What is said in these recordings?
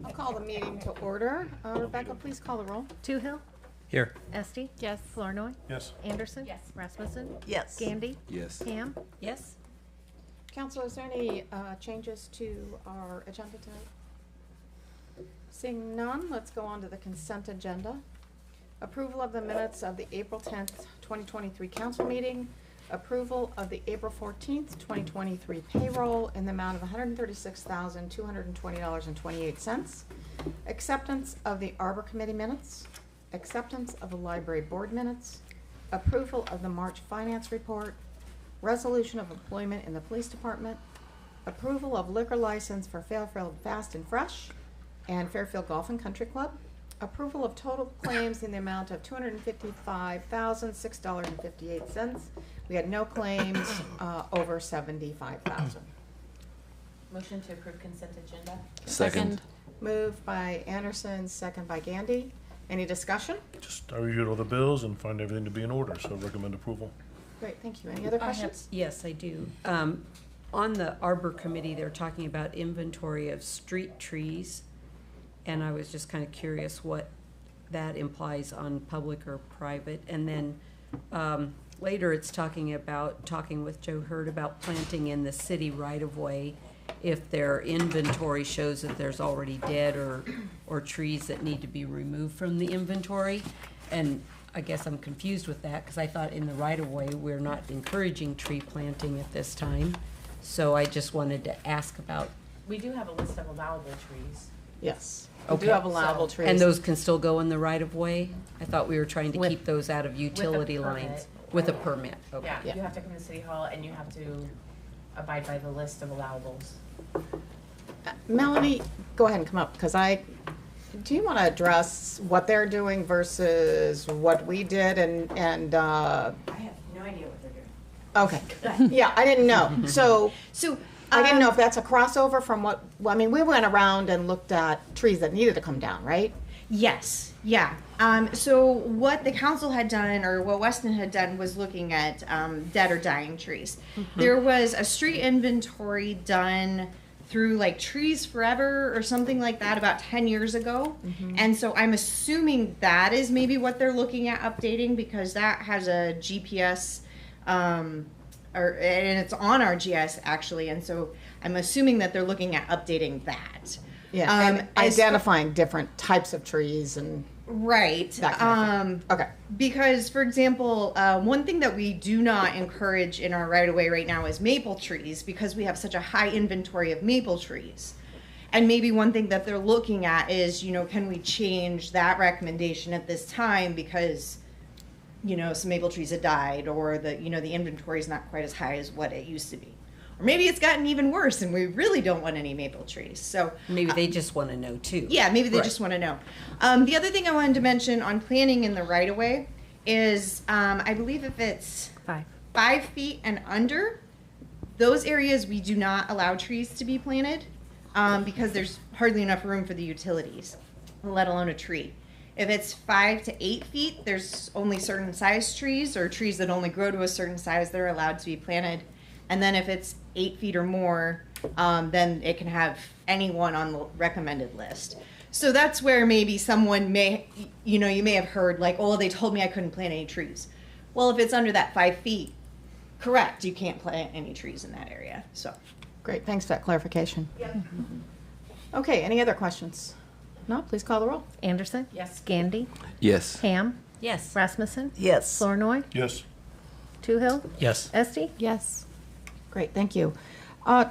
I'll call the meeting to order. Rebecca, please call the roll. Toohill. Here. Esti. Yes. Flournoy. Yes. Anderson. Yes. Rasmussen. Yes. Gandy. Yes. Ham. Yes. Council, is there any changes to our agenda tonight? Seeing none, let's go on to the consent agenda. Approval of the minutes of the April 10th, 2023 council meeting. Approval of the April 14th, 2023 payroll in the amount of $136,220.28. Acceptance of the Arbor Committee minutes. Acceptance of the Library Board minutes. Approval of the March Finance Report. Resolution of employment in the Police Department. Approval of liquor license for Fairfield Fast and Fresh and Fairfield Golf and Country Club. Approval of total claims in the amount of $255,006.58. We had no claims over $75,000. Motion to approve consent agenda. Second. Moved by Anderson, second by Gandy. Any discussion? Just I reviewed all the bills and find everything to be in order, so recommend approval. Great, thank you. Any other questions? Yes, I do. On the Arbor Committee, they're talking about inventory of street trees, and I was just kind of curious what that implies on public or private. And then later it's talking with Joe Hurd about planting in the city right-of-way if their inventory shows that there's already dead or trees that need to be removed from the inventory. And I guess I'm confused with that because I thought in the right-of-way we're not encouraging tree planting at this time. So I just wanted to ask about. We do have a list of allowable trees. Yes. We Okay. do have allowable trees. And those can still go in the right-of-way? I thought we were trying to With- keep those out of utility permit. lines. With a permit, okay. Yeah, Yeah. you have to come to City Hall and you have to abide by the list of allowables. Melanie, go ahead and come up, because do you want to address what they're doing versus what we did and I have no idea what they're doing. okay. Yeah, I didn't know. So I didn't know if that's a crossover from what, well, I mean, we went around and looked at trees that needed to come down, right? Yes, yeah. So what the council had done, or what Weston had done, was looking at dead or dying trees. There was a street inventory done through like Trees Forever or something like that about 10 years ago. And so I'm assuming that is maybe what they're looking at updating, because that has a GPS, and it's on our GS actually. And so I'm assuming that they're looking at updating that. Yeah, and identifying different types of trees and right. that kind of thing. Okay. Because, for example, one thing that we do not encourage in our right-of-way right now is maple trees, because we have such a high inventory of maple trees. And maybe one thing that they're looking at is, can we change that recommendation at this time because, some maple trees have died, or the inventory is not quite as high as what it used to be. Or maybe it's gotten even worse and we really don't want any maple trees. So Maybe they just want to know too. yeah, maybe they Right. just want to know. The other thing I wanted to mention on planting in the right-of-way is, I believe if it's 5 feet and under, those areas we do not allow trees to be planted because there's hardly enough room for the utilities, let alone a tree. If it's 5 to 8 feet, there's only certain size trees or trees that only grow to a certain size that are allowed to be planted. And then if it's 8 feet or more, then it can have anyone on the recommended list. So that's where maybe someone may, you may have heard like, oh, they told me I couldn't plant any trees. Well, if it's under that 5 feet, correct, you can't plant any trees in that area. So Great, thanks for that clarification. Yep. Okay, any other questions? No, please call the roll. Anderson. Yes. Gandy. Yes. Ham. Yes. Rasmussen. Yes. Flournoy. Yes. Toohill. Yes. Esti. Yes. Great, thank you.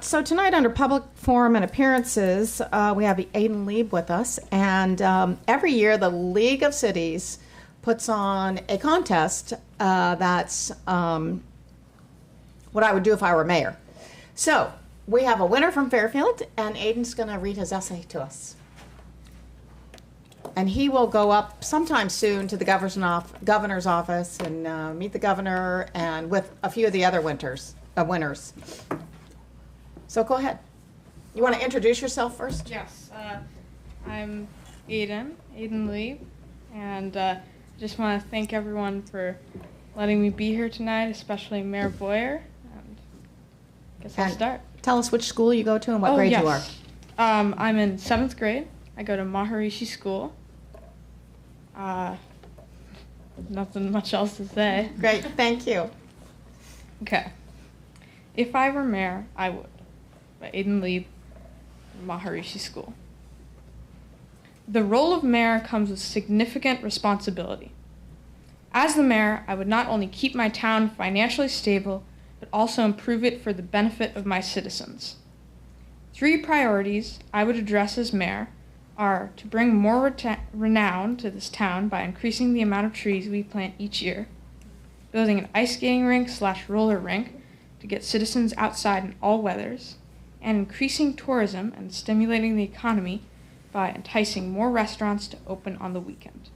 So tonight under public forum and appearances, we have Aden Leib with us. And every year the League of Cities puts on a contest that's what I would do if I were mayor. So we have a winner from Fairfield, and Aden's going to read his essay to us. And he will go up sometime soon to the governor's office and meet the governor and with a few of the other winners. So go ahead. You want to introduce yourself first? Yes, I'm Aden Leib, and just want to thank everyone for letting me be here tonight, especially Mayor Boyer. And I guess I'll And start. Tell us which school you go to and what grade you are. I'm in 7th grade. I go to Maharishi School. Nothing much else to say. Great, thank you. Okay. If I were mayor, I would. By Aden Leib, Maharishi School. The role of mayor comes with significant responsibility. As the mayor, I would not only keep my town financially stable, but also improve it for the benefit of my citizens. 3 priorities I would address as mayor are to bring more renown to this town by increasing the amount of trees we plant each year, building an ice skating rink/roller rink to get citizens outside in all weathers, and increasing tourism and stimulating the economy by enticing more restaurants to open on the weekend.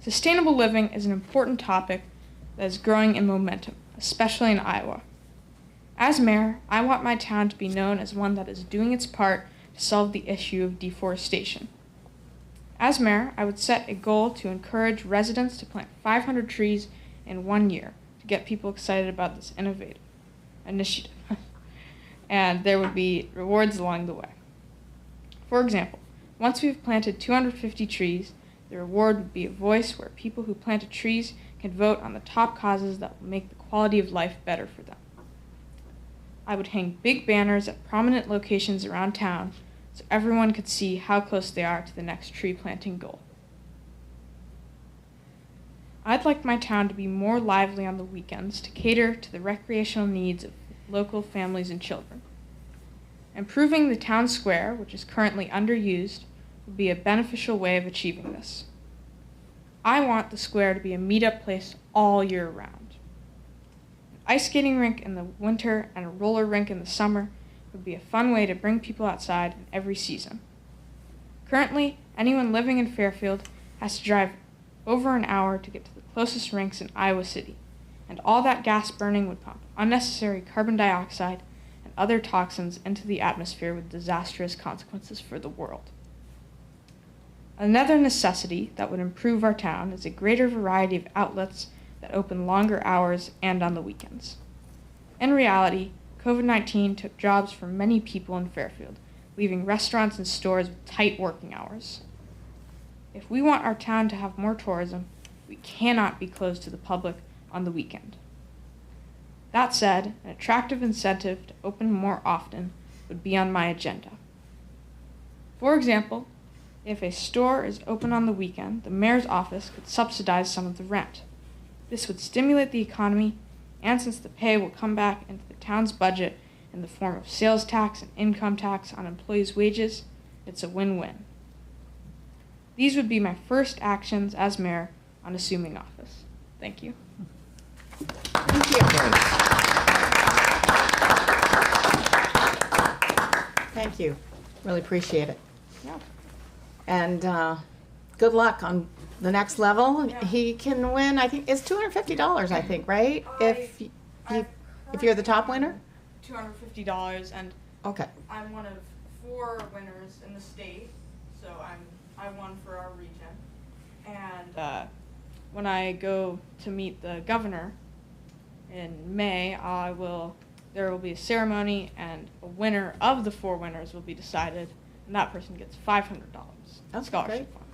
Sustainable living is an important topic that is growing in momentum, especially in Iowa. As mayor, I want my town to be known as one that is doing its part to solve the issue of deforestation. As mayor, I would set a goal to encourage residents to plant 500 trees in 1 year to get people excited about this initiative. And there would be rewards along the way. For example, once we've planted 250 trees, the reward would be a voice where people who planted trees can vote on the top causes that will make the quality of life better for them. I would hang big banners at prominent locations around town so everyone could see how close they are to the next tree planting goal. I'd like my town to be more lively on the weekends to cater to the recreational needs of local families and children. Improving the town square, which is currently underused, would be a beneficial way of achieving this. I want the square to be a meetup place all year round. An ice skating rink in the winter and a roller rink in the summer would be a fun way to bring people outside in every season. Currently, anyone living in Fairfield has to drive over an hour to get to the closest rinks in Iowa City, and all that gas burning would pump unnecessary carbon dioxide and other toxins into the atmosphere with disastrous consequences for the world. Another necessity that would improve our town is a greater variety of outlets that open longer hours and on the weekends. In reality, COVID-19 took jobs from many people in Fairfield, leaving restaurants and stores with tight working hours. If we want our town to have more tourism, we cannot be closed to the public on the weekend. That said, an attractive incentive to open more often would be on my agenda. For example, if a store is open on the weekend, the mayor's office could subsidize some of the rent. This would stimulate the economy, and since the pay will come back into the town's budget in the form of sales tax and income tax on employees' wages, it's a win-win. These would be my first actions as mayor on assuming office. Thank you. Thank you. Thank you. Really appreciate it. Yeah. And good luck on the next level. Yeah. He can win, I think, it's $250, I think, right? If you're the top winner? $250, and Okay. I'm one of 4 winners in the state, so I won for our region. And when I go to meet the governor in May, there will be a ceremony, and a winner of the 4 winners will be decided, and that person gets $500 That's scholarship great. funds.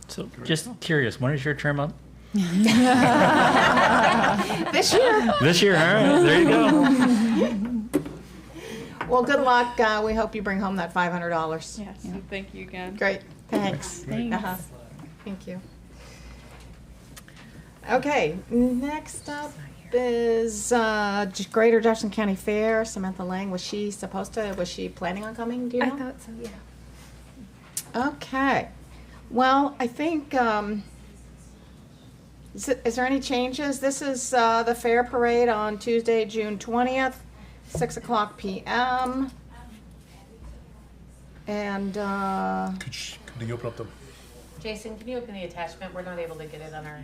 So, just curious, when is your term up? This year. This year, all right, there you go. Well, good luck. We hope you bring home that $500. Yes, and thank you again. Great. Thanks. Uh-huh. Thank you. Okay, next up is Greater Jefferson County Fair. Samantha Lange, was she planning on coming? Do you know? I thought so, yeah. Okay. Well, I think, is there any changes? This is the fair parade on Tuesday, June 20th, 6 o'clock p.m. And, Could you open up the Jason, can you open the attachment? We're not able to get it on our.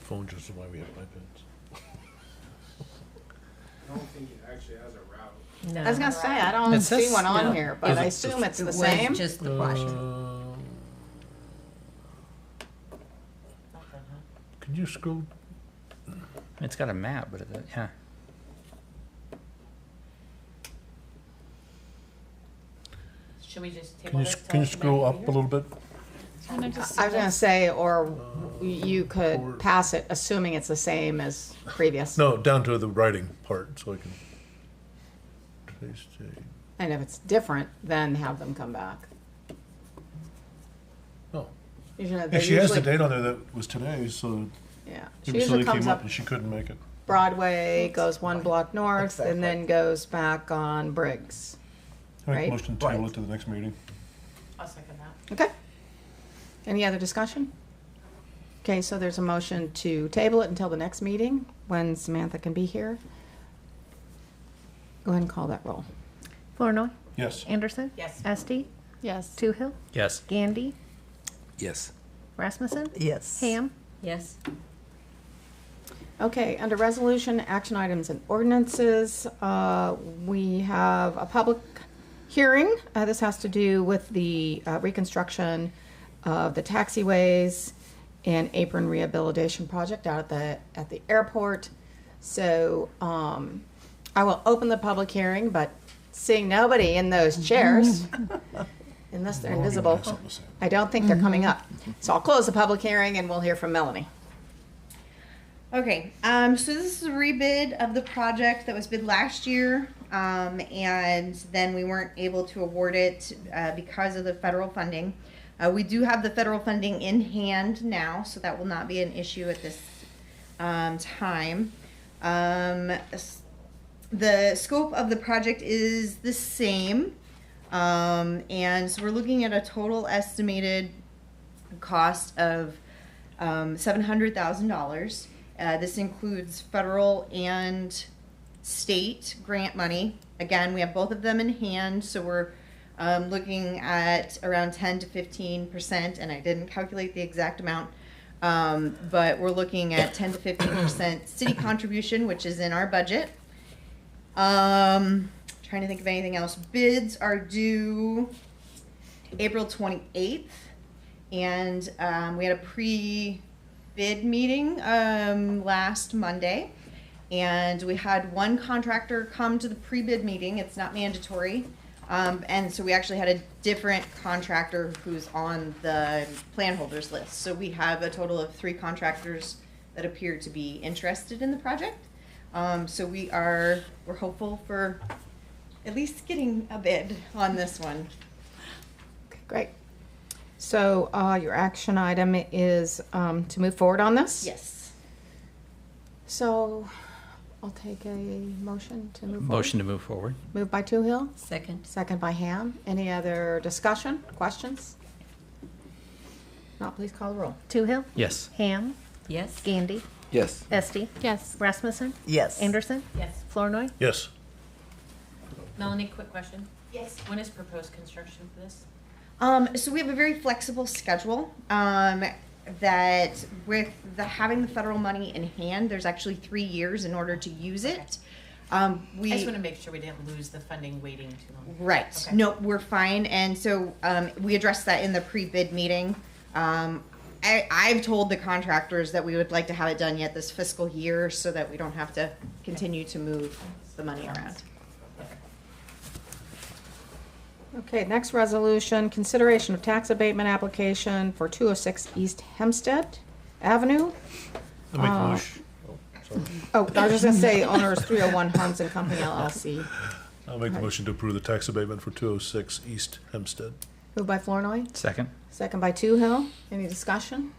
phone just why we have iPads? I don't think it actually has a route. No. I was going to say, I don't It see says- one on no. here, but I assume it's the It was same. just the flashing. Can you scroll? It's got a map, but yeah. Should we just table Can you, this? can you scroll up a little bit? I was gonna say, or you could pass it, assuming it's the same as previous. No, down to the writing part, so I can. Today's date. And if it's different, then have them come back. Oh, Usually, yeah, they she has the usually- date on there that was today, so Yeah, she maybe usually somebody comes came up up and she couldn't make it. Broadway, goes one block north, and then goes back on Briggs. I make Right. a motion to table it to the next meeting. I'll second that. Okay. Any other discussion? Okay, so there's a motion to table it until the next meeting, when Samantha can be here. Go ahead and call that roll. Flournoy. Yes. Anderson. Yes. Esti. Yes. Toohill. Yes. Gandy. Yes. Rasmussen. Yes. Ham. Yes. Okay, under resolution, action items and ordinances, we have a public hearing. This has to do with the reconstruction of the taxiways and Apron Rehabilitation project out at the airport. So I will open the public hearing, but seeing nobody in those chairs, unless they're invisible, I don't think they're coming up. So I'll close the public hearing and we'll hear from Melanie. Okay, so this is a rebid of the project that was bid last year, and then we weren't able to award it because of the federal funding. We do have the federal funding in hand now, so that will not be an issue at this time. The scope of the project is the same, and so we're looking at a total estimated cost of $700,000. This includes federal and state grant money. Again, we have both of them in hand, so we're looking at around 10 to 15%, and I didn't calculate the exact amount, but we're looking at 10 to 15% city contribution, which is in our budget. Trying to think of anything else. Bids are due April 28th, and we had a pre-bid meeting last Monday, and we had one contractor come to the pre-bid meeting. It's not mandatory, and so we actually had a different contractor who's on the plan holders list. So we have a total of 3 contractors that appear to be interested in the project. So we're hopeful for at least getting a bid on this one. Okay, great. So your action item is to move forward on this? Yes. So I'll take a motion to move forward. Motion to move forward. Moved by Toohill, Second. second by Ham. Any other discussion, questions? Not, please call the roll. Toohill. Yes. Ham. Yes. Gandy. Yes. Esti. Yes. Rasmussen. Yes. Anderson. Yes. Flournoy. Yes. Melanie, quick question. Yes. When is proposed construction for this? So we have a very flexible schedule, that with having the federal money in hand, there's actually 3 years in order to use it. I just want to make sure we didn't lose the funding waiting too long. Right. Okay. No, we're fine. And so we addressed that in the pre-bid meeting. I've told the contractors that we would like to have it done yet this fiscal year so that we don't have to continue to move the money around. Okay, next resolution, consideration of tax abatement application for 206 East Hempstead Avenue. I make a motion. Sorry. Oh, I was just gonna say owners 301 Homes and Company LLC. I'll make the motion to approve the tax abatement for 206 East Hempstead. Moved by Flournoy, Second. second by Toohill. Any discussion?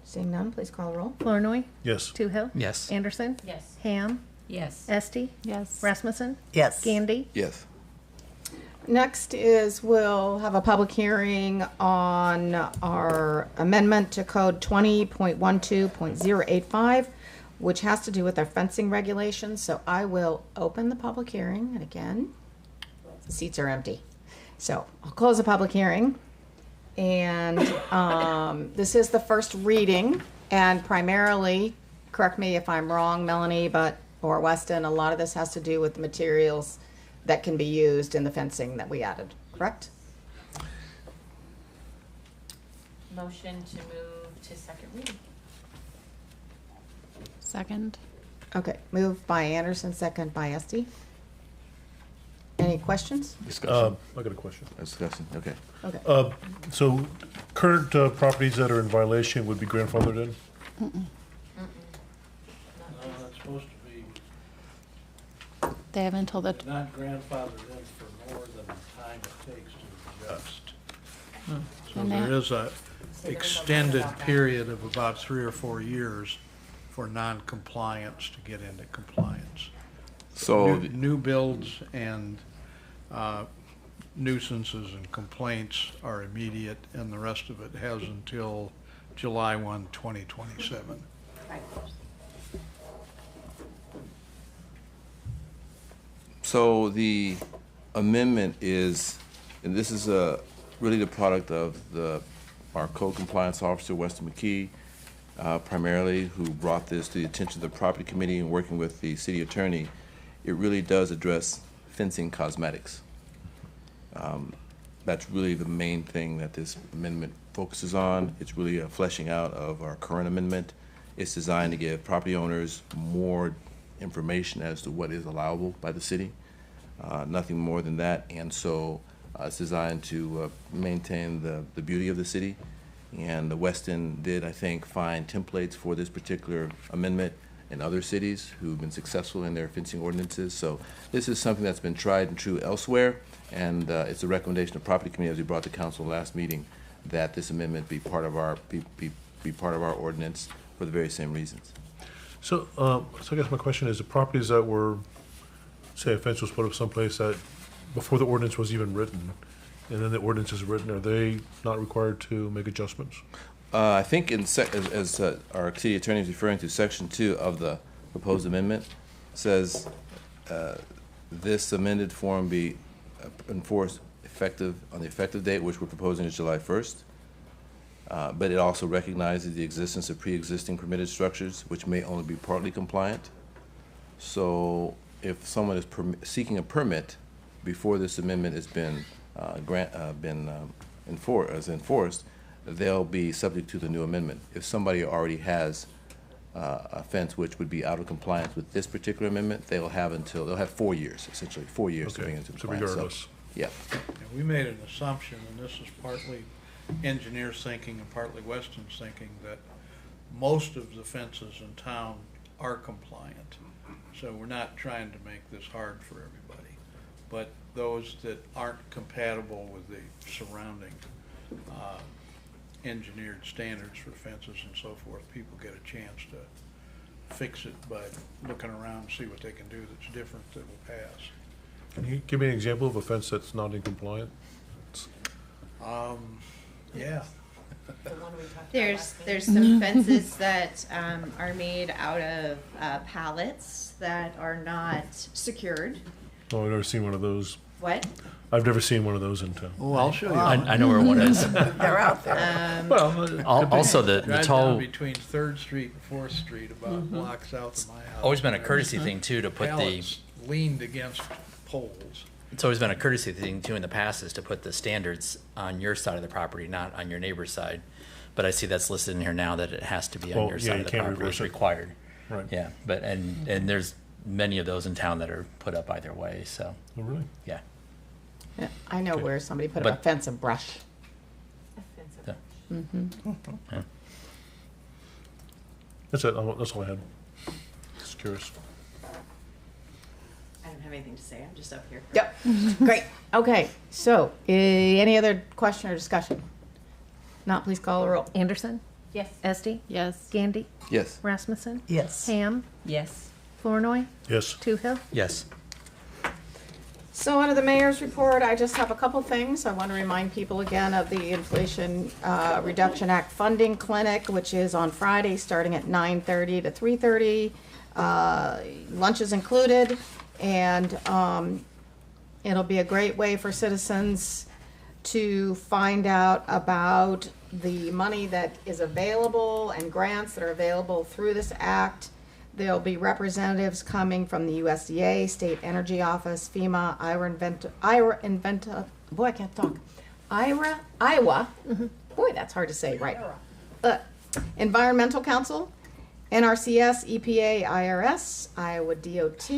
Seeing none, please call the roll. Flournoy. Yes. Toohill. Yes. Anderson. Yes. Ham. Yes. Esti. Yes. Rasmussen. Yes. Gandy. Yes. Next is we'll have a public hearing on our amendment to code 20.12.085, which has to do with our fencing regulations. So I will open the public hearing, and again, the seats are empty. So I'll close the public hearing. And this is the first reading, and primarily, correct me if I'm wrong, Melanie, or Weston, a lot of this has to do with the materials that can be used in the fencing that we added, correct? Motion to move to second reading. Second. Okay, moved by Anderson, second by Esti. Any questions? Discussion. I got a question. Discussion, okay. Okay. So current properties that are in violation would be grandfathered in? It's supposed to be They have until the, not grandfathered in for more than the time it takes to adjust. So And that- there is a extended period of about 3 or 4 years for non-compliance to get into compliance. So, New builds and nuisances and complaints are immediate, and the rest of it has until July 1, 2027. so the amendment is, and this is really the product of our code compliance officer, Weston McKee, primarily, who brought this to the attention of the property committee and working with the city attorney. It really does address fencing cosmetics. That's really the main thing that this amendment focuses on. It's really a fleshing out of our current amendment. It's designed to give property owners more information as to what is allowable by the city, nothing more than that. And so it's designed to maintain the beauty of the city. And the Weston did, I think, find templates for this particular amendment in other cities who've been successful in their fencing ordinances. So this is something that's been tried and true elsewhere, and it's a recommendation of property committee, as we brought to council last meeting, that this amendment be part of our be part of our ordinance for the very same reasons. So, so I guess my question is, the properties that were, say a fence was put up someplace that, before the ordinance was even written, and then the ordinance is written, are they not required to make adjustments? I think as our city attorney is referring to, Section 2 of the proposed amendment says this amended form be enforced effective on the effective date, which we're proposing is July 1st. But it also recognizes the existence of pre-existing permitted structures, which may only be partly compliant. So if someone is seeking a permit before this amendment has been enforced, they'll be subject to the new amendment. If somebody already has a fence which would be out of compliance with this particular amendment, they'll have 4 years, essentially 4 years to bring it into So compliance. regardless. Yeah. And we made an assumption, and this is partly engineers thinking and partly Weston's thinking, that most of the fences in town are compliant. So we're not trying to make this hard for everybody. But those that aren't compatible with the surrounding engineered standards for fences and so forth, people get a chance to fix it by looking around and see what they can do that's different that will pass. Can you give me an example of a fence that's not in compliance? Yeah. There's some fences that are made out of pallets that are not secured. Oh, I've never seen one of those. What? I've never seen one of those in town. Oh, I'll show you. I know where one is. they're out there. Well, Also, the Drive tall, down between 3rd Street and 4th Street, about blocks out of my house. always been a courtesy thing too to put the, Pallets leaned against poles. it's always been a courtesy thing too in the past is to put the standards on your side of the property, not on your neighbor's side. But I see that's listed in here now that it has to be on Well, your yeah, side you of the can't property. reverse It's it. required. right. Yeah, but, and there's many of those in town that are put up either way, so, Oh, really? yeah. Yeah, I know Okay. where somebody put up a But- fence and brush. So, yeah. That's it. That's all I had. Just curious. I don't have anything to say. I'm just up here. Yep, great. Okay, so, any other question or discussion? Not, please call the roll. Anderson, Yes. Esti, Yes. Gandy, Yes. Rasmussen, Yes. Ham, Yes. Flournoy, Yes. Toohill. Yes. So under the mayor's report, I just have a couple things. I want to remind people again of the Inflation Reduction Act Funding Clinic, which is on Friday, starting at 9:30 to 3:30. Lunch is included, and it'll be a great way for citizens to find out about the money that is available and grants that are available through this act. There'll be representatives coming from the USDA, State Energy Office, FEMA, boy, I can't talk. Iowa, boy, that's hard to say, right? Environmental Council, NRCS, EPA, IRS, Iowa DOT,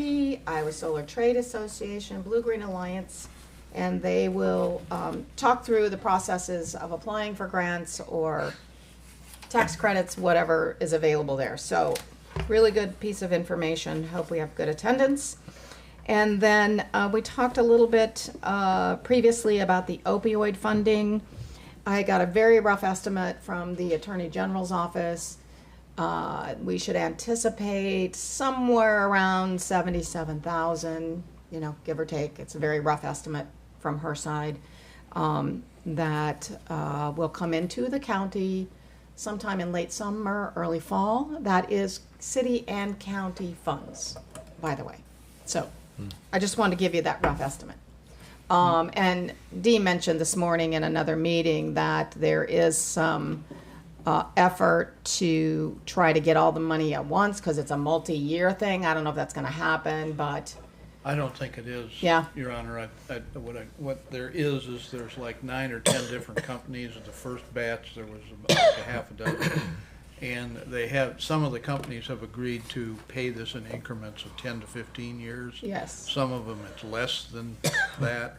Iowa Solar Trade Association, Blue Green Alliance, and they will talk through the processes of applying for grants or tax credits, whatever is available there. So really good piece of information. Hope we have good attendance. And then we talked a little bit previously about the opioid funding. I got a very rough estimate from the Attorney General's office. We should anticipate somewhere around 77,000, you know, give or take. It's a very rough estimate from her side, that will come into the county sometime in late summer, early fall. That is city and county funds, by the way. So I just wanted to give you that rough estimate. And Dee mentioned this morning in another meeting that there is some effort to try to get all the money at once because it's a multi-year thing. I don't know if that's going to happen, but I don't think it is. Yeah. Your Honor, what there is there's like 9 or 10 different companies. At the first batch, there was about a half a dozen. And some of the companies have agreed to pay this in increments of 10 to 15 years. yes. Some of them it's less than that.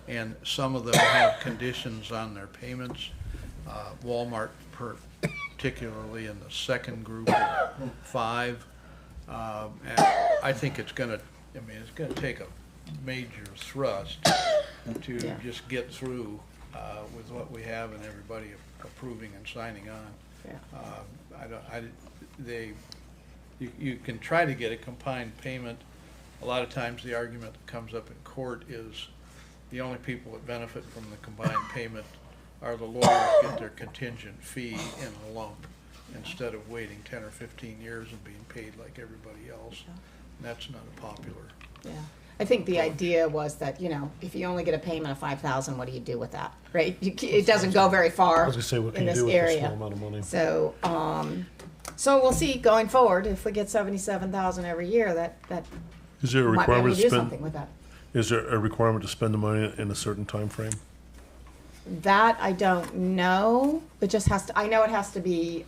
And some of them have conditions on their payments. Walmart particularly in the second group of 5. And I think it's going to take a major thrust to Yeah. just get through with what we have and everybody approving and signing on. Yeah. You can try to get a combined payment. A lot of times the argument that comes up in court is the only people that benefit from the combined payment are the lawyers get their contingent fee in a lump instead of waiting 10 or 15 years and being paid like everybody else. And that's not a popular. Yeah. I think the idea was that, you know, if you only get a payment of $5,000, what do you do with that, right? It doesn't go very I far was gonna say, what in can you this do with a area. small amount of money? So, so we'll see going forward. If we get 77,000 every year, that Is there a might be able requirement to to do something spend, with that. is there a requirement to spend the money in a certain time frame? That I don't know. It just has to. I know it has to be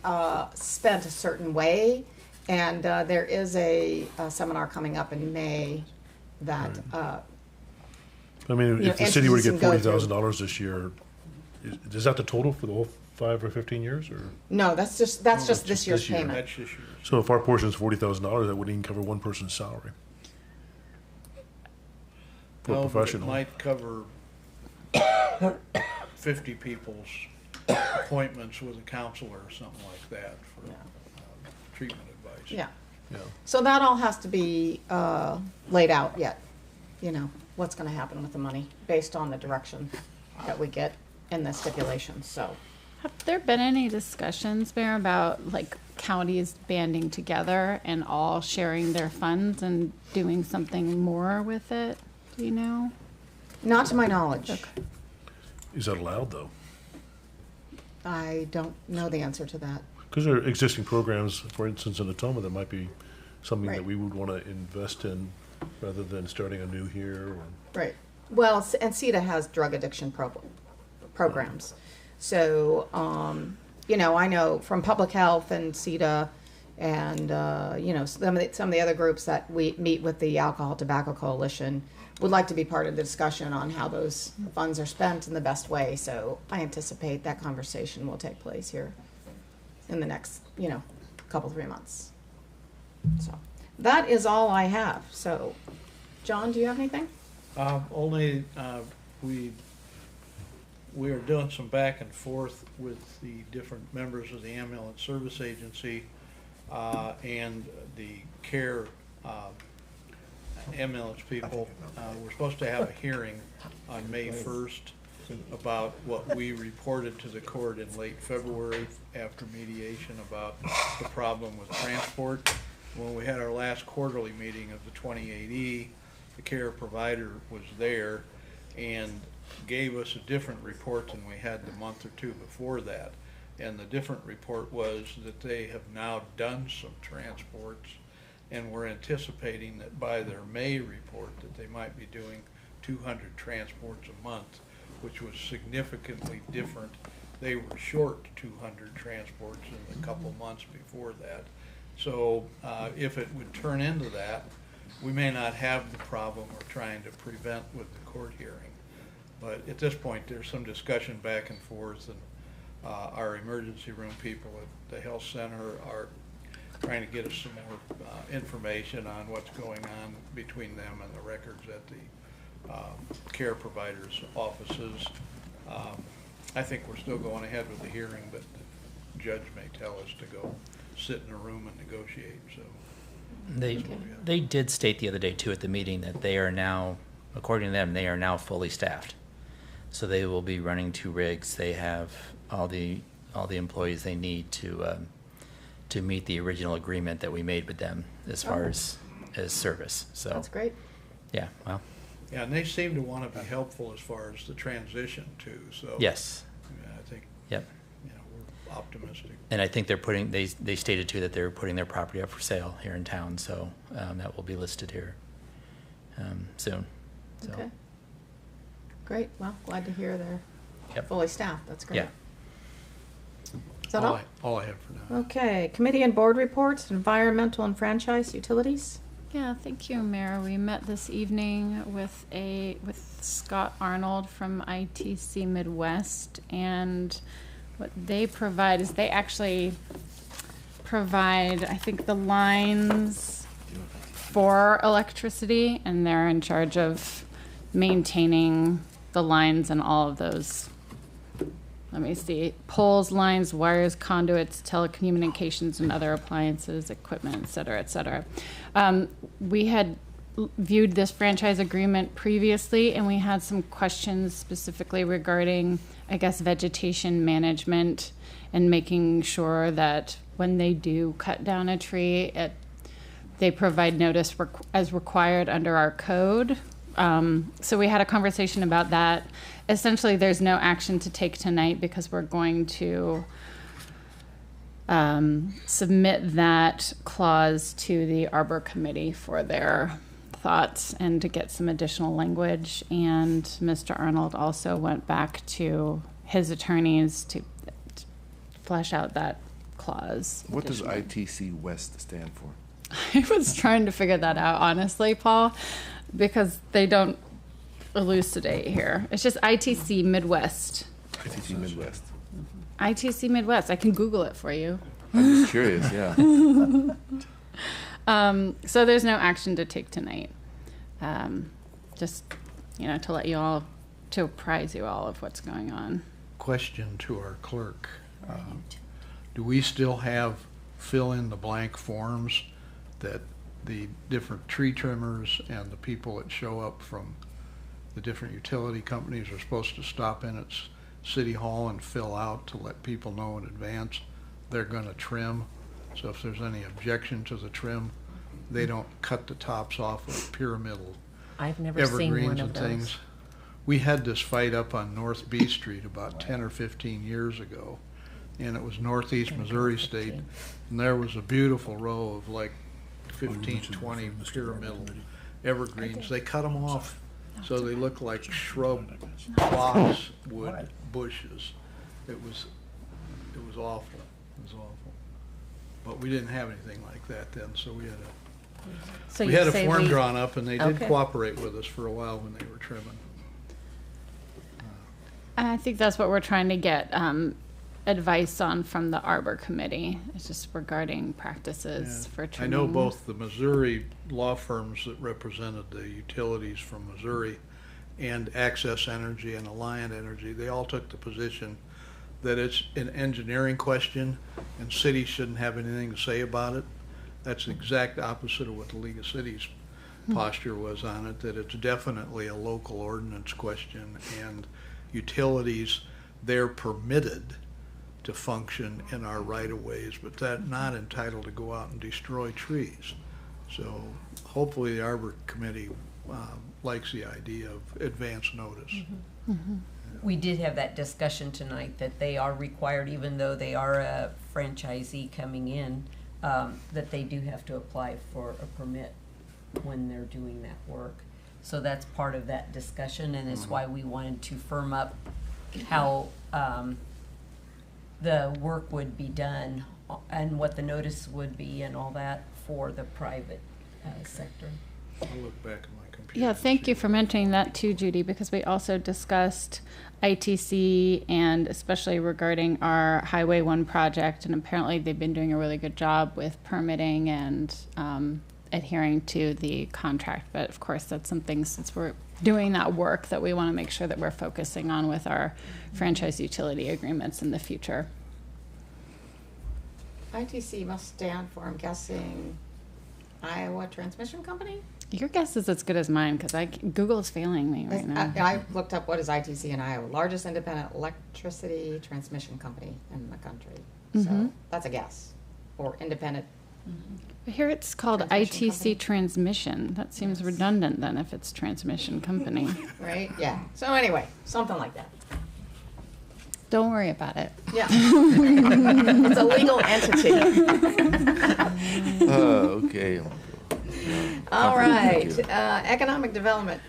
spent a certain way, and there is a seminar coming up in May that. I mean, You if know, the city were to get entities can go through. $40,000 this year, is that the total for the whole 5 or 15 years, or? No, that's just this year's this year. payment. That's this year. So if our portion is $40,000, that wouldn't even cover one person's salary. For a No, but it professional. might cover 50 people's appointments with a counselor or something like that for treatment advice. Yeah. Yeah. So that all has to be laid out yet. You know what's going to happen with the money based on the direction that we get in the stipulations. So. Have there been any discussions, Mayor, about like counties banding together and all sharing their funds and doing something more with it? Do you know? Not to my knowledge. Okay. Is that allowed, though? I don't know the answer to that. Because there are existing programs, for instance, in Atoma, that might be something that Right. we would want to invest in rather than starting a new here. Or, Right. Well, and CETA has drug addiction programs. So, you know, I know from public health and CETA and, you know, some of the other groups that we meet with the Alcohol Tobacco Coalition would like to be part of the discussion on how those funds are spent in the best way. So I anticipate that conversation will take place here in the next, you know, couple, 3 months. So that is all I have. So, John, do you have anything? Only we are doing some back and forth with the different members of the Ambulance Service Agency and the CARE ambulance people. We're supposed to have a hearing on May 1st about what we reported to the court in late February after mediation about the problem with transport. When we had our last quarterly meeting of the 28E, the CARE provider was there and gave us a different report than we had the month or two before that. And the different report was that they have now done some transports, and we're anticipating that by their May report that they might be doing 200 transports a month, which was significantly different. They were short 200 transports in the couple months before that. So if it would turn into that, we may not have the problem we're trying to prevent with the court hearing. But at this point, there's some discussion back and forth, and our emergency room people at the health center are trying to get us some more information on what's going on between them and the records at the care providers' offices. I think we're still going ahead with the hearing, but the judge may tell us to go sit in a room and negotiate, so. They did state the other day too at the meeting that they are now, according to them, they are now fully staffed. So they will be running 2 rigs. They have all the employees they need to meet the original agreement that we made with them as far as service. So That's great. yeah, well, Yeah, and they seem to want to be helpful as far as the transition too, so. yes, Yeah, I think, yep. you know, we're optimistic. And I think they're putting, they stated too that they're putting their property up for sale here in town, so that will be listed here soon. So, Okay. Great. Well, glad to hear they're Yep. fully staffed. That's great. Yeah. Is that all? All I have for now. Okay. Committee and board reports, environmental and franchise utilities. Yeah, thank you, Mayor. We met this evening with Scott Arnold from ITC Midwest, and what they provide is they actually provide, I think, the lines for electricity, and they're in charge of maintaining the lines and all of those. Let me see, poles, lines, wires, conduits, telecommunications, and other appliances, equipment, et cetera, et cetera. We had viewed this franchise agreement previously, and we had some questions specifically regarding, I guess, vegetation management and making sure that when they do cut down a tree, they provide notice as required under our code. So we had a conversation about that. Essentially, there's no action to take tonight because we're going to submit that clause to the Arbor Committee for their thoughts and to get some additional language. And Mr. Arnold also went back to his attorneys to flesh out that clause. What does ITC West stand for? I was trying to figure that out, honestly, Paul, because they don't elucidate here. It's just ITC Midwest. ITC Midwest. ITC Midwest. I can Google it for you. I'm just curious, yeah. So there's no action to take tonight. Just, to let you all, to apprise you all of what's going on. Question to our clerk. Do we still have fill in the blank forms that the different tree trimmers and the people that show up from the different utility companies are supposed to stop in at City Hall and fill out to let people know in advance they're going to trim? So if there's any objection to the trim, they don't cut the tops off of pyramidal I've never seen one evergreens of and those. things. We had this fight up on North B Street about 10 or 15 years ago, and it was Northeast Missouri State, and there was a beautiful row of like 15, 20 pyramidal evergreens. They cut them off so they look like shrub boxwood bushes. It was awful. It was awful. But we didn't have anything like that then, so we had a form drawn up, and they did Okay. cooperate with us for a while when they were trimming. I think that's what we're trying to get advice on from the Arbor Committee. It's just regarding practices for I trimming. know both the Missouri law firms that represented the utilities from Missouri and Access Energy and Alliant Energy, they all took the position that it's an engineering question and cities shouldn't have anything to say about it. That's the exact opposite of what the League of Cities posture was on it, that it's definitely a local ordinance question, and utilities, they're permitted to function in our right-of-ways, but they're not entitled to go out and destroy trees. So hopefully the Arbor Committee likes the idea of advance notice. We did have that discussion tonight, that they are required, even though they are a franchisee coming in, that they do have to apply for a permit when they're doing that work. So that's part of that discussion, and it's why we wanted to firm up how the work would be done and what the notice would be and all that for the private sector. I'll look back at my computer. Yeah, thank you for mentioning that too, Judy, because we also discussed ITC and especially regarding our Highway 1 project, and apparently they've been doing a really good job with permitting and adhering to the contract. But of course, that's something, since we're doing that work, that we want to make sure that we're focusing on with our franchise utility agreements in the future. ITC must stand for, I'm guessing, Iowa Transmission Company? Your guess is as good as mine, because Google is failing me right now. I looked up what is ITC in Iowa, largest independent electricity transmission company in the country. So that's a guess, or independent. But here it's called Transmission ITC company? Transmission. That seems redundant then if it's transmission company. Right, yeah. So anyway, something like that. Don't worry about it. Yeah. It's a legal entity. Okay. All right, economic development.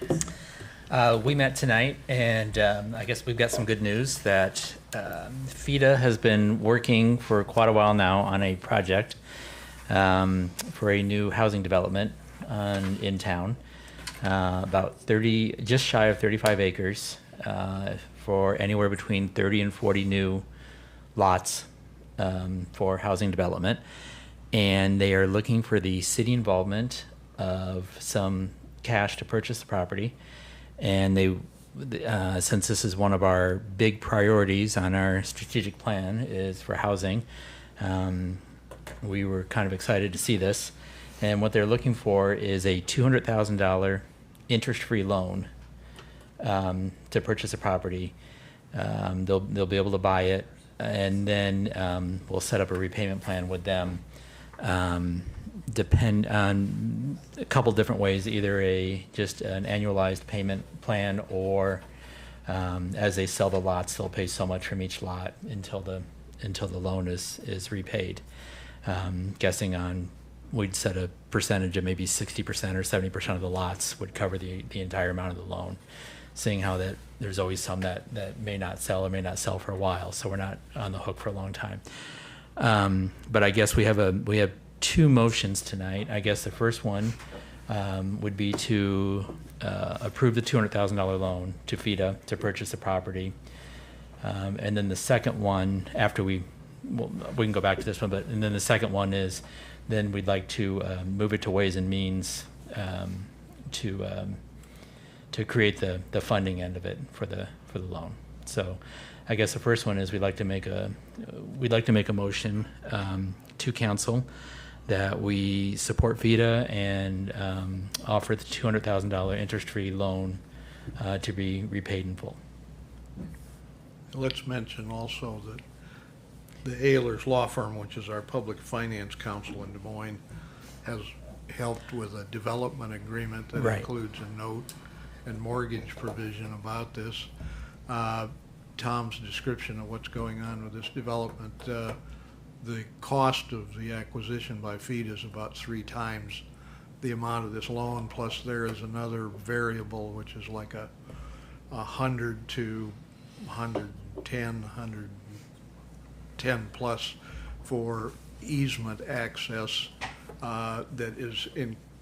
We met tonight, and I guess we've got some good news that FIDA has been working for quite a while now on a project for a new housing development in town, about 30, just shy of 35 acres, for anywhere between 30 and 40 new lots for housing development. And they are looking for the city involvement of some cash to purchase the property. And they, since this is one of our big priorities on our strategic plan is for housing, we were kind of excited to see this. And what they're looking for is a $200,000 interest-free loan to purchase a property. They'll be able to buy it, and then we'll set up a repayment plan with them. Depend on a couple different ways, either just an annualized payment plan, or as they sell the lots, they'll pay so much from each lot until the loan is repaid. Guessing on, we'd set a percentage of maybe 60% or 70% of the lots would cover the entire amount of the loan, seeing how that there's always some that may not sell or may not sell for a while, so we're not on the hook for a long time. But I guess we have two motions tonight. I guess the first one would be to approve the $200,000 loan to FIDA to purchase the property. And then the second one, after we can go back to this one, and then the second one is, then we'd like to move it to Ways and Means to create the funding end of it for the loan. So I guess the first one is we'd like to make a motion to council that we support FIDA and offer the $200,000 interest-free loan to be repaid in full. Let's mention also that the Ehlers Law Firm, which is our public finance counsel in Des Moines, has helped with a development agreement that Right. includes a note and mortgage provision about this. Tom's description of what's going on with this development, the cost of the acquisition by FIDA is about 3 times the amount of this loan, plus there is another variable, which is like a 100 to 110 plus for easement access that is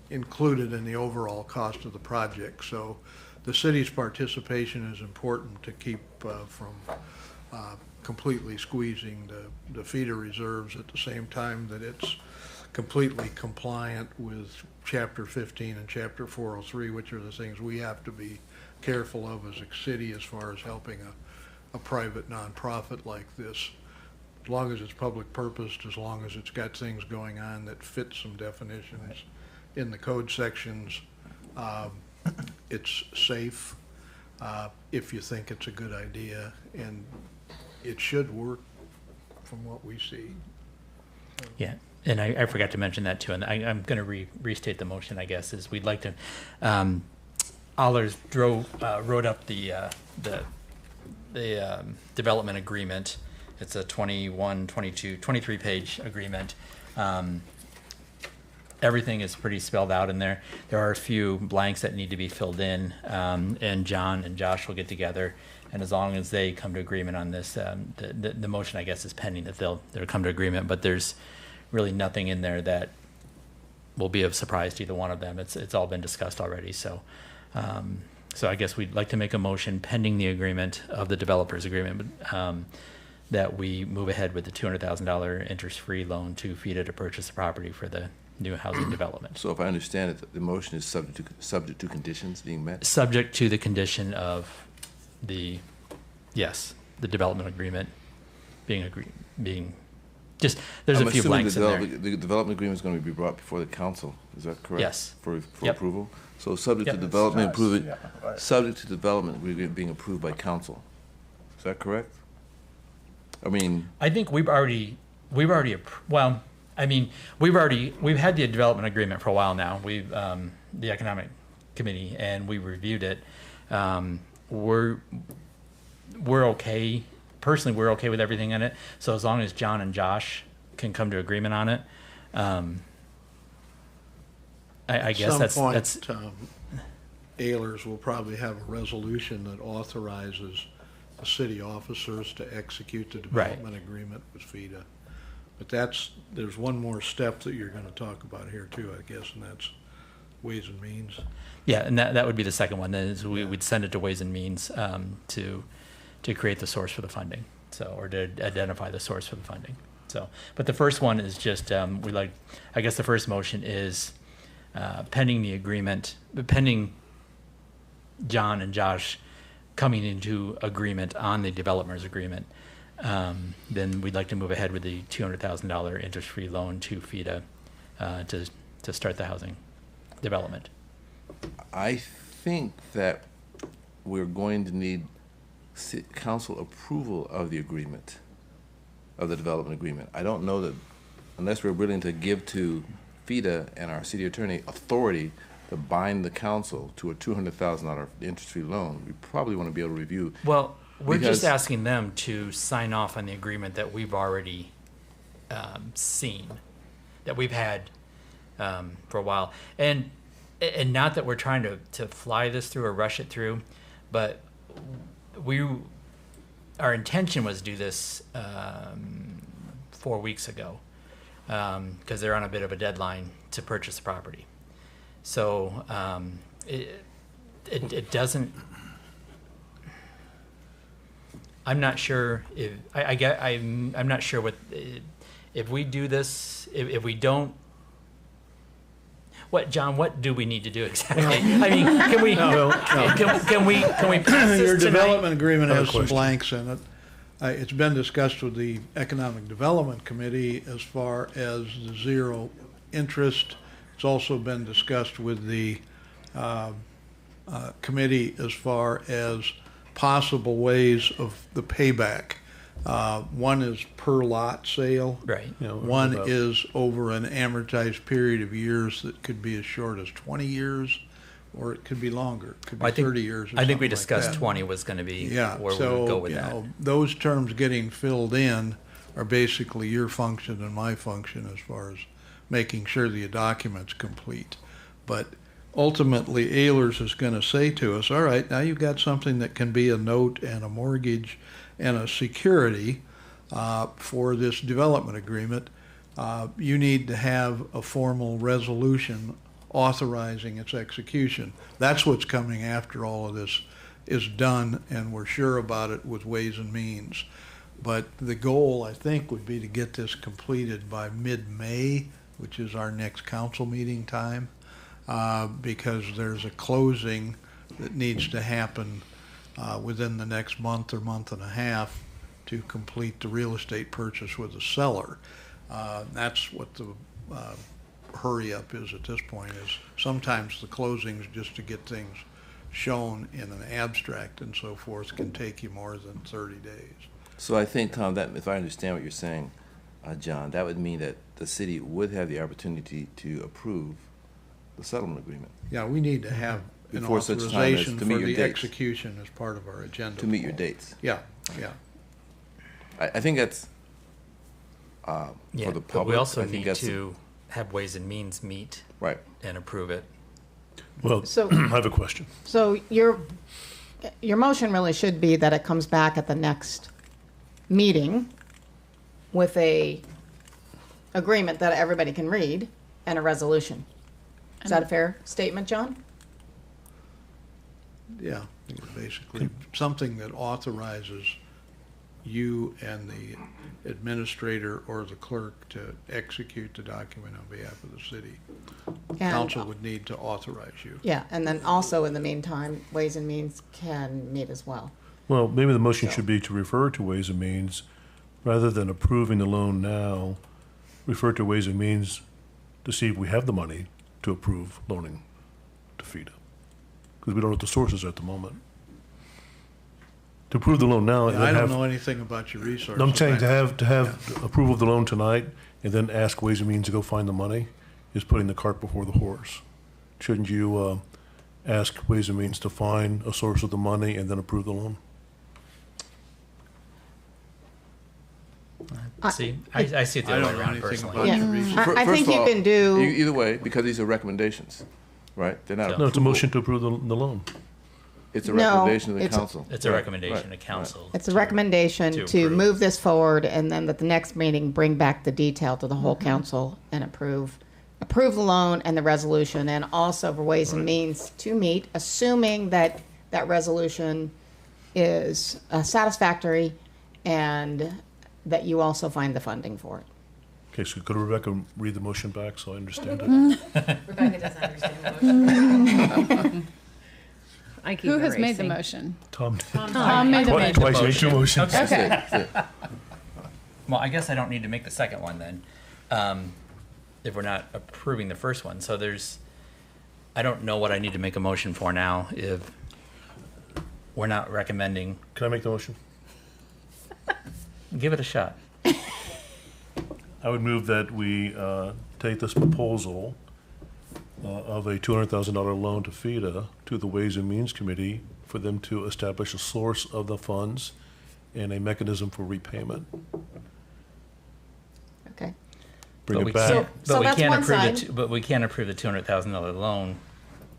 included in the overall cost of the project. So the city's participation is important to keep from completely squeezing the FIDA reserves at the same time that it's completely compliant with Chapter 15 and Chapter 403, which are the things we have to be careful of as a city as far as helping a private nonprofit like this. As long as it's public purposed, as long as it's got things going on that fit some definitions in the code sections, it's safe if you think it's a good idea, and it should work from what we see. Yeah, and I forgot to mention that too, and I'm going to restate the motion, I guess, is we'd like to, Allers wrote up the development agreement. It's a 23 page agreement. And everything is pretty spelled out in there. There are a few blanks that need to be filled in, and John and Josh will get together. And as long as they come to agreement on this, the motion, I guess, is pending that they'll come to agreement. But there's really nothing in there that will be of surprise to either one of them. It's all been discussed already. So, so I guess we'd like to make a motion pending the agreement of the developers agreement, that we move ahead with the $200,000 interest-free loan to FIDA to purchase the property for the new housing development. So if I understand it, the motion is subject to conditions being met? Subject to the condition of the development agreement being just, there's a few blanks in there. The development agreement is going to be brought before the council, is that correct? Yes. For Yep. approval? So subject to Yep. development improvement, subject to development agreement being approved by council. Is that correct? I mean, I think we've had the development agreement for a while now. We've, the economic committee, and we reviewed it. We're okay. Personally, we're okay with everything in it. So as long as John and Josh can come to agreement on it, I guess that's. Ehlers will probably have a resolution that authorizes the city officers to execute the development agreement with FIDA. But there's one more step that you're going to talk about here too, I guess, and that's Ways and Means. Yeah, and that would be the second one. Then is we'd send it to Ways and Means to create the source for the funding, or to identify the source for the funding. So, but the first one is just I guess the first motion is pending the agreement, pending John and Josh coming into agreement on the developers agreement. Then we'd like to move ahead with the $200,000 interest-free loan to FIDA to start the housing development. I think that we're going to need council approval of the agreement, of the development agreement. I don't know that unless we're willing to give to FIDA and our city attorney authority to bind the council to a $200,000 interest-free loan, we probably want to be able to review. Well, we're just asking them to sign off on the agreement that we've already seen, that we've had for a while, and not that we're trying to fly this through or rush it through, but our intention was to do this 4 weeks ago because they're on a bit of a deadline to purchase the property. So it doesn't. I'm not sure if I'm not sure what if we do this. If we don't. What, John? What do we need to do exactly? I mean, can we can we pass this Your tonight? development agreement has some blanks in it. It's been discussed with the Economic Development Committee as far as the zero interest. It's also been discussed with the committee as far as possible ways of the payback. One is per lot sale. Right. One is over an amortized period of years that could be as short as 20 years, or it could be longer. It could be 30 years. Or I think we something like discussed that. 20 was going to be Yeah, where we so would go with you that. know, those terms getting filled in are basically your function and my function as far as making sure the document's complete. But ultimately, Ehlers is going to say to us, all right, now you've got something that can be a note and a mortgage and a security for this development agreement. You need to have a formal resolution authorizing its execution. That's what's coming after all of this is done, and we're sure about it with Ways and Means. But the goal, I think, would be to get this completed by mid-May, which is our next council meeting time, because there's a closing that needs to happen within the next month or month and a half to complete the real estate purchase with the seller. That's what the hurry up is at this point, is sometimes the closings just to get things shown in an abstract and so forth can take you more than 30 days. So I think, Tom, that if I understand what you're saying, John, that would mean that the city would have the opportunity to approve the settlement agreement. Yeah, we need to have an Before such time as authorization to meet for your the dates. execution as part of our agenda. To meet your dates. Yeah, yeah. I think that's Yeah, for the but public. we also I think need that's to have Ways and Means meet Right. and approve it. Well, So- I have a question. So your motion really should be that it comes back at the next meeting with a agreement that everybody can read and a resolution. Is that a fair statement, John? Yeah, basically, something that authorizes you and the administrator or the clerk to execute the document on behalf of the city. And- Council would need to authorize you. Yeah, and then also in the meantime, Ways and Means can meet as well. Well, maybe the motion should be to refer to Ways and Means, rather than approving the loan now, refer to Ways and Means to see if we have the money to approve loaning to FIDA. Because we don't know what the sources are at the moment. To approve the loan now and I then don't have, know anything about your resources. no, I'm saying to have approval of the loan tonight and then ask Ways and Means to go find the money is putting the cart before the horse. Shouldn't you, ask Ways and Means to find a source of the money and then approve the loan? See, I see it the I other don't way know around anything personally. about Yeah. your resources. I First think of you all, can do- Either way, because these are recommendations, right? They're not So- No, it's a approval. motion to approve the loan. It's a No, recommendation of the it's a- council. It's a Right, recommendation right, to council. It's a to- recommendation to to approve. move this forward and then at the next meeting, bring back the detail to the whole council and approve the loan and the resolution, and also for Ways and Means to meet, assuming that that resolution is satisfactory and that you also find the funding for it. Okay, so could Rebecca read the motion back so I understand it? Rebecca doesn't understand the motion. Who has made the motion? Tom, Tom made the twice, motion. twice you made two motions. Okay. Okay. That's it. Well, I guess I don't need to make the second one then, if we're not approving the first one. So I don't know what I need to make a motion for now if we're not recommending. Can I make the motion? Give it a shot. I would move that we take this proposal of a $200,000 loan to FIDA to the Ways and Means Committee for them to establish a source of the funds and a mechanism for repayment. Okay. Bring But it we back. can't- So but we that's can't one approve side. But we can't approve the $200,000 loan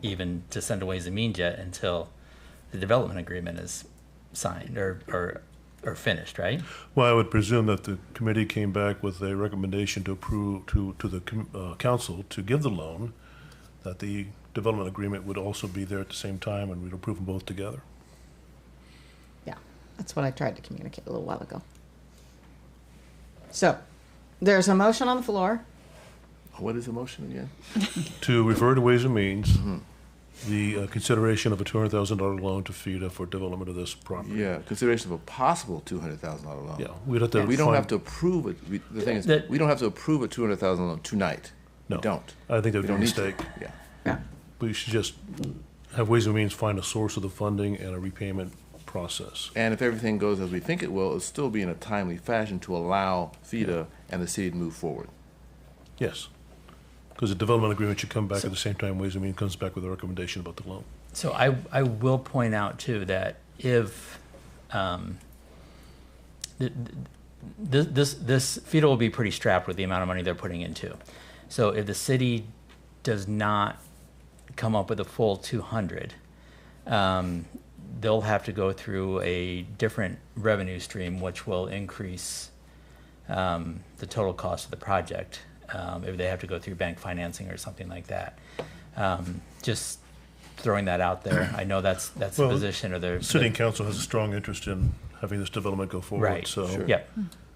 even to send to Ways and Means yet until the development agreement is signed or finished, right? Well, I would presume that the committee came back with a recommendation to approve, to the council to give the loan, that the development agreement would also be there at the same time, and we'd approve them both together. Yeah, that's what I tried to communicate a little while ago. So, there's a motion on the floor. What is the motion again? To refer to Ways and Means, the consideration of a $200,000 loan to FIDA for development of this property. Yeah, consideration of a possible $200,000 loan. Yeah, we'd have to. We don't find- have to approve it. The thing is, That- we don't have to approve a $200,000 loan tonight. No. We don't. I think that We would be a don't need to. mistake. Yeah. Yeah. We should just have Ways and Means find a source of the funding and a repayment process. And if everything goes as we think it will, it'll still be in a timely fashion to allow FIDA and the city to move forward. Yes. Because the development agreement should come back at the same time Ways and Means comes back with a recommendation about the loan. So I will point out too that if this FIDA will be pretty strapped with the amount of money they're putting into. So if the city does not come up with a full 200, they'll have to go through a different revenue stream, which will increase the total cost of the project if they have to go through bank financing or something like that. Just throwing that out there. I know that's the Well, position of the City and council has a strong interest in having this development go forward, right. so. Sure. Yep,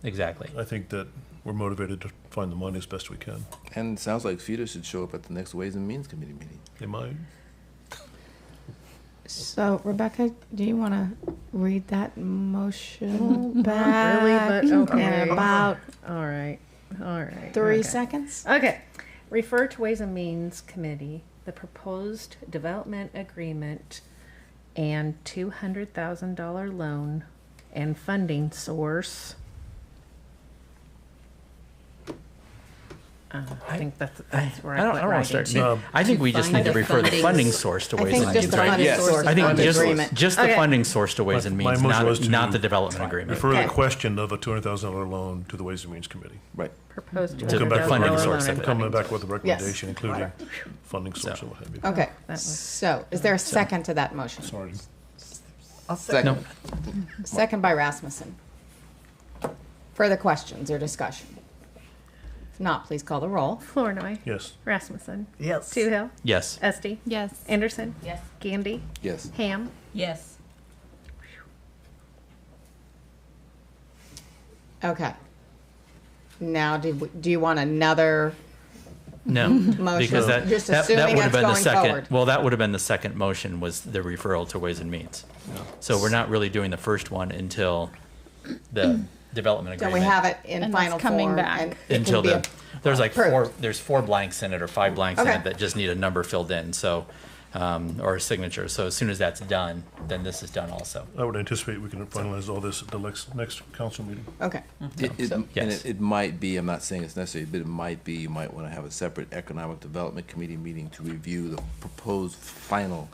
exactly. I think that we're motivated to find the money as best we can. And it sounds like FIDA should show up at the next Ways and Means Committee meeting. They might. So, Rebecca, do you want to read that motion back? really, but okay. In about All right. 3 okay. seconds? Okay. Refer to Ways and Means Committee the proposed development agreement and $200,000 loan and funding source I think that's where I don't put want to writing. start. I think we just need to refer the funding source to I Ways and think Means. just the right? funding Yes. source. I think funding agreement. just the Okay. funding source to Ways and My Means, motion was to not the development agreement. Refer the Okay. question of a $200,000 loan to the Ways and Means Committee. Right. Proposed To We'll come back the funding with a source recommendation. of it. We'll come back with a recommendation, including funding So- source and what have you. Okay, That was- so is there a second to that motion? Sorry. No, Second by Rasmussen. Further questions or discussion? If not, please call the roll. Flournoy. Yes. Rasmussen. Yes. Toohill. yes. Esti. Yes. Anderson. Yes. Gandy. Yes. Ham. Yes. Okay. Now, do you want another No, motion? because that Just that assuming would have that's been the going second. forward. Well, that would have been the second motion, was the referral to Ways and Means. So we're not really doing the first one until the development So agreement. we have it in And final it's coming form. back. And it Until can be there's like approved. there's 4 blanks in it or 5 blanks in Okay. it that just need a number filled in, so, or a signature. So as soon as that's done, then this is done also. I would anticipate we can finalize all this at the next council meeting. Okay, So, yes. It might be, I'm not saying it's necessary, but it might be, you might want to have a separate Economic Development Committee meeting to review the proposed final,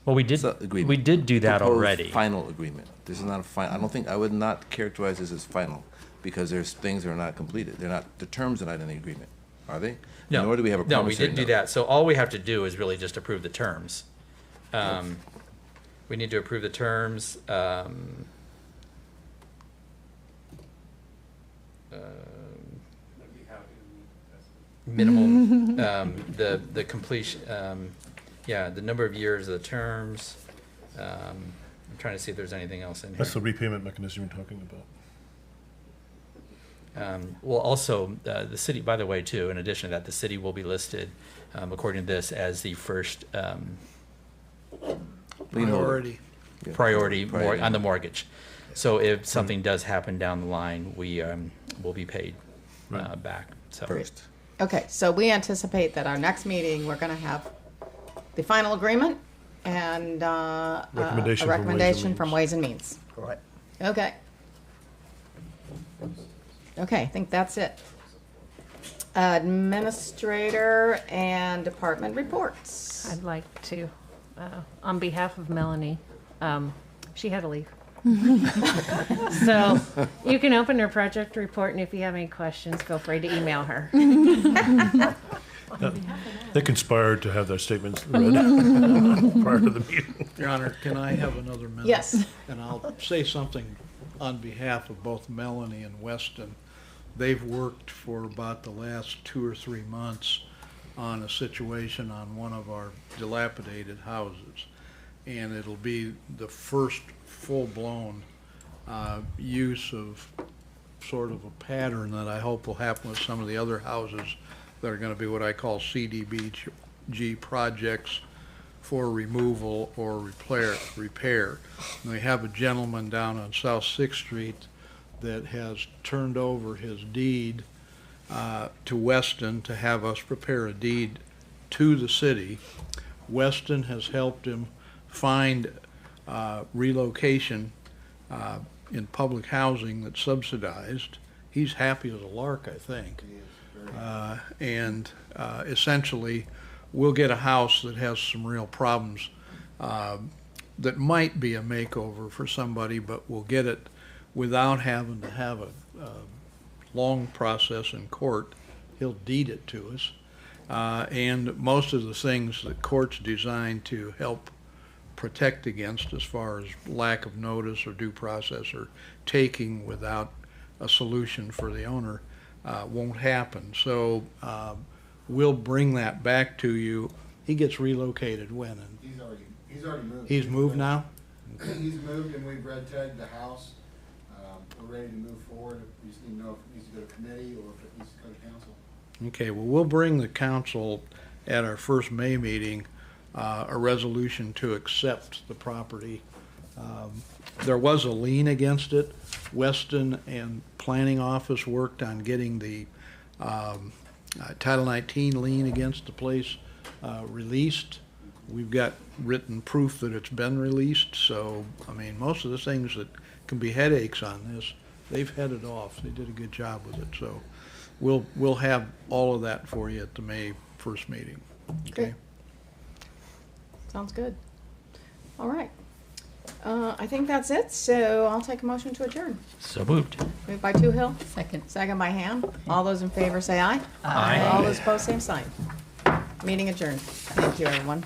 Well, we did agreement. do that proposed already. Final agreement. This is not a final, I don't think, I would not characterize this as final, because there's things that are not completed. They're not, the terms are not in the agreement, are they? No, Nor do we have a no, we promissory did do note. that. So all we have to do is really just approve the terms. We need to approve the terms. Minimum, the completion, yeah, the number of years of the terms. I'm trying to see if there's anything else in here. That's the repayment mechanism you're talking about. Well, also, the city, by the way, too, in addition to that, the city will be listed, according to this, as the first Lien holder. Priority. Yeah. priority Priority. on the mortgage. So if something does happen down the line, we will be paid Right. back. So First. okay, so we anticipate that our next meeting, we're gonna have the final agreement and Recommendation a from Ways and recommendation from Means. Ways and Means. Correct. Okay. Okay, I think that's it. Administrator and department reports. I'd like to, on behalf of Melanie, she had to leave. So you can open her project report, and if you have any questions, feel free to email her. They conspired to have their statements read prior to the meeting. Your Honor, can I have another minute? Yes. And I'll say something on behalf of both Melanie and Weston. They've worked for about the last 2 or 3 months on a situation on one of our dilapidated houses. And it'll be the first full-blown use of sort of a pattern that I hope will happen with some of the other houses that are going to be what I call CDBG projects for removal or repair. And we have a gentleman down on South 6th Street that has turned over his deed to Weston to have us prepare a deed to the city. Weston has helped him find relocation in public housing that's subsidized. He's happy as a lark, I think. Essentially, we'll get a house that has some real problems that might be a makeover for somebody, but we'll get it without having to have a long process in court. He'll deed it to us. And most of the things that court's designed to help protect against as far as lack of notice or due process or taking without a solution for the owner won't happen. So we'll bring that back to you. He gets relocated when? And He's already moved. he's moved now? He's moved and we've red tagged the house. We're ready to move forward. We just need to know if it needs to go to committee or if it needs to go to council. Okay, well, we'll bring the council at our first May meeting a resolution to accept the property. There was a lien against it. Weston and Planning Office worked on getting the Title 19 lien against the place released. We've got written proof that it's been released, so, I mean, most of the things that can be headaches on this, they've headed off. They did a good job with it, so we'll have all of that for you at the May 1st meeting, okay? Good. Sounds good. All right. I think that's it, so I'll take a motion to adjourn. So moved. Moved by Toohill, Second. second by Ham. All those in favor say aye. Aye. All those opposed, same sign. Meeting adjourned. Thank you, everyone.